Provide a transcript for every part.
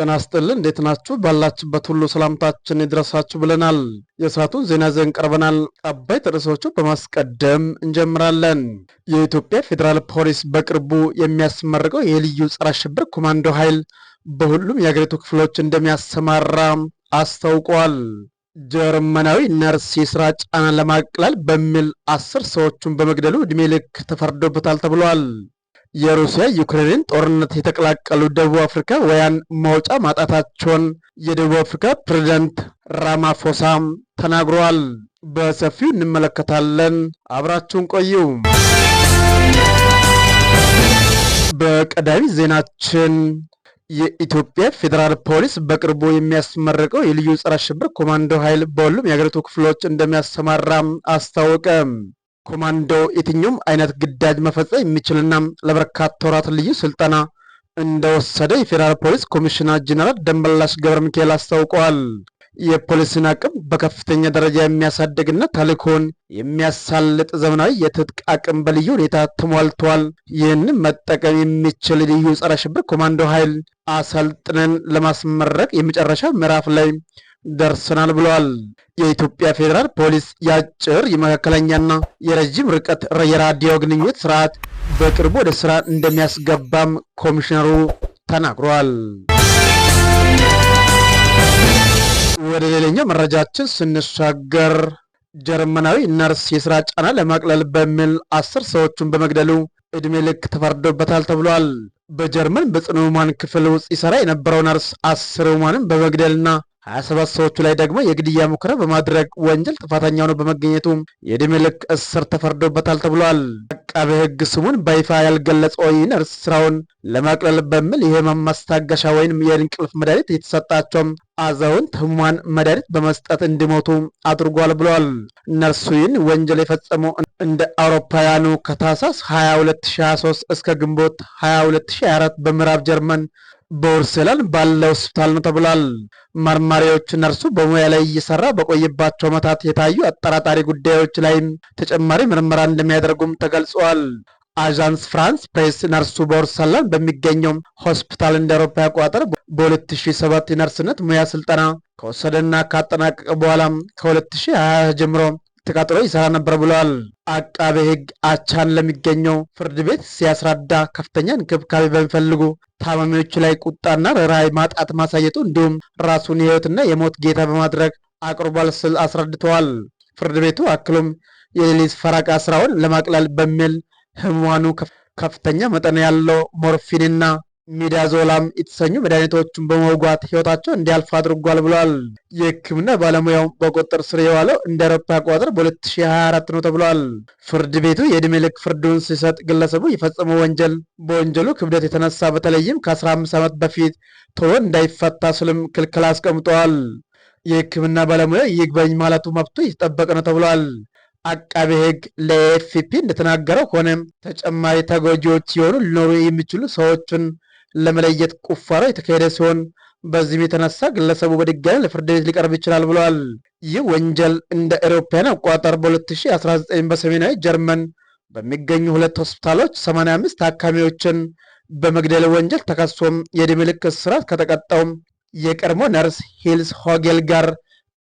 ጤና ይስጥልን እንዴት ናችሁ? ባላችሁበት ሁሉ ሰላምታችን ይድረሳችሁ ብለናል። የሰዓቱን ዜና ይዘን ቀርበናል። አበይት ርዕሶቹ በማስቀደም እንጀምራለን። የኢትዮጵያ ፌዴራል ፖሊስ በቅርቡ የሚያስመርቀው የልዩ ጸረ ሽብር ኮማንዶ ኃይል በሁሉም የአገሪቱ ክፍሎች እንደሚያሰማራ አስታውቋል። ጀርመናዊ ነርስ የስራ ጫና ለማቅለል በሚል 10 ሰዎችን በመግደሉ ዕድሜ ልክ ተፈርዶበታል ተብሏል። የሩሲያ ዩክሬንን ጦርነት የተቀላቀሉ ደቡብ አፍሪካውያን መውጫ ማጣታቸውን የደቡብ አፍሪካ ፕሬዝዳንት ራማፎሳ ተናግረዋል። በሰፊው እንመለከታለን። አብራችሁን ቆዩ። በቀዳሚ ዜናችን የኢትዮጵያ ፌዴራል ፖሊስ በቅርቡ የሚያስመርቀው የልዩ ጸረ ሽብር ኮማንዶ ኃይል በሁሉም የሀገሪቱ ክፍሎች እንደሚያሰማራ አስታወቀ። ኮማንዶ የትኛውም አይነት ግዳጅ መፈጸም የሚችልና ለበርካታ ወራት ልዩ ስልጠና እንደወሰደ የፌዴራል ፖሊስ ኮሚሽነር ጀነራል ደመላሽ ገብረ ሚካኤል አስታውቀዋል። የፖሊስን አቅም በከፍተኛ ደረጃ የሚያሳድግና ተልዕኮውን የሚያሳልጥ ዘመናዊ የትጥቅ አቅም በልዩ ሁኔታ ተሟልቷል። ይህንን መጠቀም የሚችል ልዩ ጸረ ሽብር ኮማንዶ ኃይል አሰልጥነን ለማስመረቅ የመጨረሻ ምዕራፍ ላይ ደርሰናል ብለዋል። የኢትዮጵያ ፌዴራል ፖሊስ የአጭር የመካከለኛና የረጅም ርቀት የራዲዮ ግንኙነት ስርዓት በቅርቡ ወደ ስራ እንደሚያስገባም ኮሚሽነሩ ተናግሯል። ወደ ሌላኛው መረጃችን ስንሻገር ጀርመናዊ ነርስ የስራ ጫና ለማቅለል በሚል 10 ሰዎችን በመግደሉ ዕድሜ ልክ ተፈርዶበታል ተብሏል። በጀርመን በጽኑ ሕሙማን ክፍል ውስጥ ይሰራ የነበረው ነርስ 10 ሕሙማንን በመግደልና 27 ሰዎቹ ላይ ደግሞ የግድያ ሙከራ በማድረግ ወንጀል ጥፋተኛ ሆኖ በመገኘቱ የዕድሜ ልክ እስር ተፈርዶበታል ተብሏል። አቃቤ ሕግ ስሙን በይፋ ያልገለጸው ይህ ነርስ ስራውን ለማቅለል በሚል የህመም ማስታገሻ ወይም የእንቅልፍ መድኃኒት የተሰጣቸው አዛውንት ህሙማን መድኃኒት በመስጠት እንዲሞቱ አድርጓል ብሏል። ነርሱ ይህን ወንጀል የፈጸመው እንደ አውሮፓውያኑ ከታህሳስ 22 2023 እስከ ግንቦት 22 2024 በምዕራብ ጀርመን በኡርሰላን ባለ ሆስፒታል ነው ተብሏል። መርማሪዎች ነርሱ በሙያ ላይ እየሰራ በቆየባቸው ዓመታት የታዩ አጠራጣሪ ጉዳዮች ላይም ተጨማሪ ምርመራ እንደሚያደርጉም ተገልጿል። አዣንስ ፍራንስ ፕሬስ ነርሱ በኡርሰላን በሚገኘው ሆስፒታል እንደ አውሮፓ አቆጣጠር በ2007 የነርስነት ሙያ ስልጠና ከወሰደና ካጠናቀቀ በኋላ ከ2020 ጀምሮ ተቃጥሎ ይሰራ ነበር ብለዋል። አቃቤ ሕግ አቻን ለሚገኘው ፍርድ ቤት ሲያስረዳ ከፍተኛ እንክብካቤ በሚፈልጉ ታማሚዎች ላይ ቁጣና ርኅራኄ ማጣት ማሳየቱ እንዲሁም ራሱን የህይወትና የሞት ጌታ በማድረግ አቅርቧል ሲል አስረድተዋል። ፍርድ ቤቱ አክሎም የሌሊት ፈረቃ ስራውን ለማቅለል በሚል ህሙማኑ ከፍተኛ መጠን ያለው ሞርፊንና ሚዳዞላም የተሰኙ መድኃኒቶችን በመውጋት ህይወታቸው እንዲያልፍ አድርጓል ብሏል። የህክምና ባለሙያው በቁጥጥር ስር የዋለው እንደ አውሮፓ አቆጣጠር በ2024 ነው ተብሏል። ፍርድ ቤቱ የዕድሜ ልክ ፍርዱን ሲሰጥ ግለሰቡ የፈጸመው ወንጀል በወንጀሉ ክብደት የተነሳ በተለይም ከ15 ዓመት በፊት ቶሎ እንዳይፈታ ስልም ክልክል አስቀምጠዋል። የህክምና ባለሙያ ይግባኝ ማለቱ መብቱ የተጠበቀ ነው ተብሏል። አቃቤ ሕግ ለኤፍፒ እንደተናገረው ሆነም ተጨማሪ ተጎጂዎች ሲሆኑ ሊኖሩ የሚችሉ ሰዎችን ለመለየት ቁፋሮ የተካሄደ ሲሆን በዚህም የተነሳ ግለሰቡ በድጋሚ ለፍርድ ቤት ሊቀርብ ይችላል ብለዋል። ይህ ወንጀል እንደ አውሮፓውያን አቆጣጠር በ2019 በሰሜናዊ ጀርመን በሚገኙ 2 ሆስፒታሎች 85 ታካሚዎችን በመግደል ወንጀል ተከሶም የዕድሜ ልክ እስራት ከተቀጣው የቀድሞ ነርስ ሂልስ ሆጌል ጋር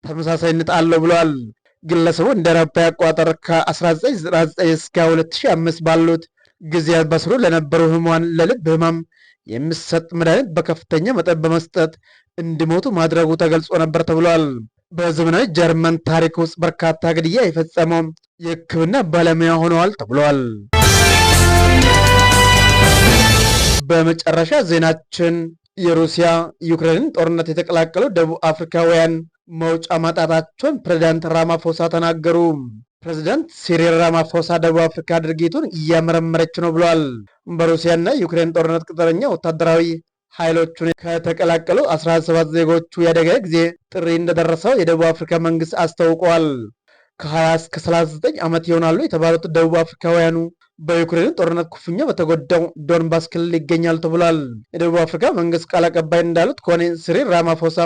ተመሳሳይነት አለው ብለዋል። ግለሰቡ እንደ አውሮፓ አቆጣጠር ከ1999 እስከ 2005 ባሉት ጊዜያት በስሩ ለነበሩ ህሙማን ለልብ ህመም የሚሰጥ መድኃኒት በከፍተኛ መጠን በመስጠት እንዲሞቱ ማድረጉ ተገልጾ ነበር ተብሏል። በዘመናዊ ጀርመን ታሪክ ውስጥ በርካታ ግድያ የፈጸመው የህክምና ባለሙያ ሆነዋል ተብሏል። በመጨረሻ ዜናችን የሩሲያ ዩክሬንን ጦርነት የተቀላቀሉ ደቡብ አፍሪካውያን መውጫ ማጣታቸውን ፕሬዝዳንት ራማፎሳ ተናገሩ። ፕሬዝዳንት ሲሪል ራማፎሳ ደቡብ አፍሪካ ድርጊቱን እያመረመረች ነው ብሏል። በሩሲያና ዩክሬን ጦርነት ቅጥረኛ ወታደራዊ ኃይሎቹን ከተቀላቀሉ 17 ዜጎቹ የአደጋ ጊዜ ጥሪ እንደደረሰው የደቡብ አፍሪካ መንግስት አስታውቋል። ከ20 እስከ 39 ዓመት ይሆናሉ የተባሉት ደቡብ አፍሪካውያኑ በዩክሬን ጦርነት ክፉኛ በተጎዳው ዶንባስ ክልል ይገኛል ተብሏል። የደቡብ አፍሪካ መንግስት ቃል አቀባይ እንዳሉት ከሆነ ሲሪል ራማፎሳ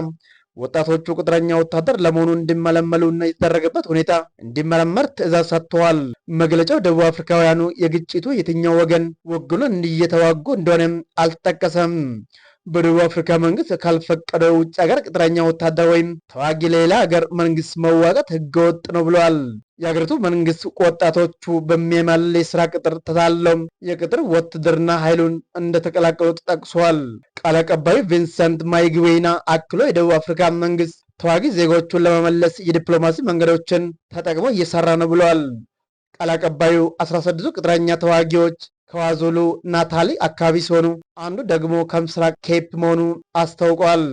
ወጣቶቹ ቅጥረኛ ወታደር ለመሆኑ እንዲመለመሉና የተደረገበት ሁኔታ እንዲመረመር ትዕዛዝ ሰጥተዋል። መግለጫው ደቡብ አፍሪካውያኑ የግጭቱ የትኛው ወገን ወግኖ እየተዋጉ እንደሆነም አልተጠቀሰም። በደቡብ አፍሪካ መንግስት ካልፈቀደው ውጭ ሀገር ቅጥረኛ ወታደር ወይም ተዋጊ ሌላ ሀገር መንግስት መዋጋት ህገወጥ ነው ብለዋል። የሀገሪቱ መንግስት ወጣቶቹ በሚያማልል የስራ ቅጥር ተታለው የቅጥር ውትድርና ኃይሉን እንደተቀላቀሉ ጠቅሷል። ቃል አቀባዩ ቪንሰንት ማይግዌና አክሎ የደቡብ አፍሪካ መንግስት ተዋጊ ዜጎቹን ለመመለስ የዲፕሎማሲ መንገዶችን ተጠቅሞ እየሰራ ነው ብለዋል። ቃል አቀባዩ 16ቱ ቅጥረኛ ተዋጊዎች ከዋዙሉ ናታሊ አካባቢ ሲሆኑ አንዱ ደግሞ ከምስራቅ ኬፕ መሆኑ አስታውቋል።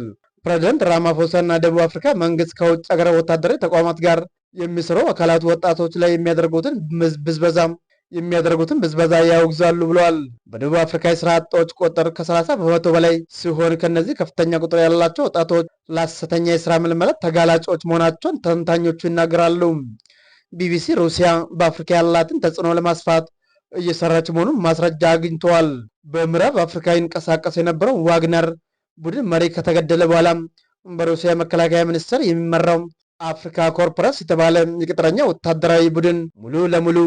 ፕሬዚደንት ራማፎሳ እና ደቡብ አፍሪካ መንግስት ከውጭ ሀገር ወታደራዊ ተቋማት ጋር የሚሰሩ አካላት ወጣቶች ላይ የሚያደርጉትን ብዝበዛ ያወግዛሉ ብለዋል። በደቡብ አፍሪካ የስራ አጦች ቁጥር ከ30 በመቶ በላይ ሲሆን ከነዚህ ከፍተኛ ቁጥር ያላቸው ወጣቶች ለሐሰተኛ የስራ ምልመላ ተጋላጮች መሆናቸውን ተንታኞቹ ይናገራሉ። ቢቢሲ ሩሲያ በአፍሪካ ያላትን ተጽዕኖ ለማስፋት እየሰራች መሆኑን ማስረጃ አግኝተዋል። በምዕራብ አፍሪካ ይንቀሳቀስ የነበረው ዋግነር ቡድን መሪ ከተገደለ በኋላ በሩሲያ መከላከያ ሚኒስቴር የሚመራው አፍሪካ ኮርፖረስ የተባለ የቅጥረኛ ወታደራዊ ቡድን ሙሉ ለሙሉ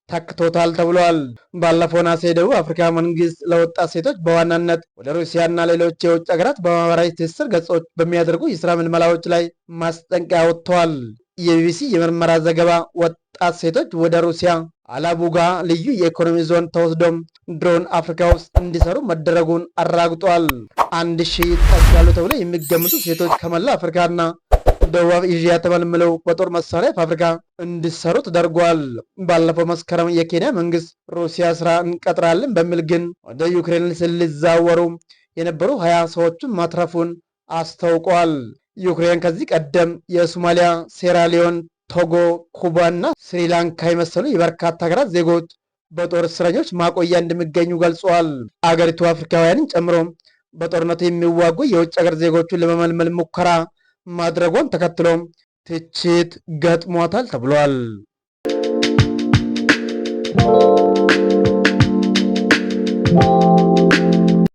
ተክቶታል ተብሏል። ባለፈው ነሐሴ የደቡብ አፍሪካ መንግስት ለወጣት ሴቶች በዋናነት ወደ ሩሲያና ሌሎች የውጭ ሀገራት በማህበራዊ ትስስር ገጾች በሚያደርጉ የስራ ምልመላዎች ላይ ማስጠንቀቂያ ወጥተዋል። የቢቢሲ የምርመራ ዘገባ ወጣት ሴቶች ወደ ሩሲያ አላቡጋ ልዩ የኢኮኖሚ ዞን ተወስዶም ድሮን አፍሪካ ውስጥ እንዲሰሩ መደረጉን አራግጧል። 1000 ይጠጋሉ ተብሎ የሚገምቱ ሴቶች ከመላ አፍሪካና ደቡብ ኤዥያ ተመልምለው በጦር መሳሪያ ፋብሪካ እንዲሰሩ ተደርጓል። ባለፈው መስከረም የኬንያ መንግስት ሩሲያ ስራ እንቀጥራለን በሚል ግን ወደ ዩክሬን ሊዛወሩ የነበሩ 20 ሰዎችን ማትረፉን አስታውቋል። ዩክሬን ከዚህ ቀደም የሶማሊያ፣ ሴራሊዮን፣ ቶጎ፣ ኩባ እና ስሪላንካ የመሰሉ የበርካታ ሀገራት ዜጎች በጦር እስረኞች ማቆያ እንደሚገኙ ገልጸዋል። አገሪቱ አፍሪካውያንን ጨምሮ በጦርነቱ የሚዋጉ የውጭ ሀገር ዜጎቹን ለመመልመል ሙከራ ማድረጓን ተከትሎ ትችት ገጥሟታል ተብሏል።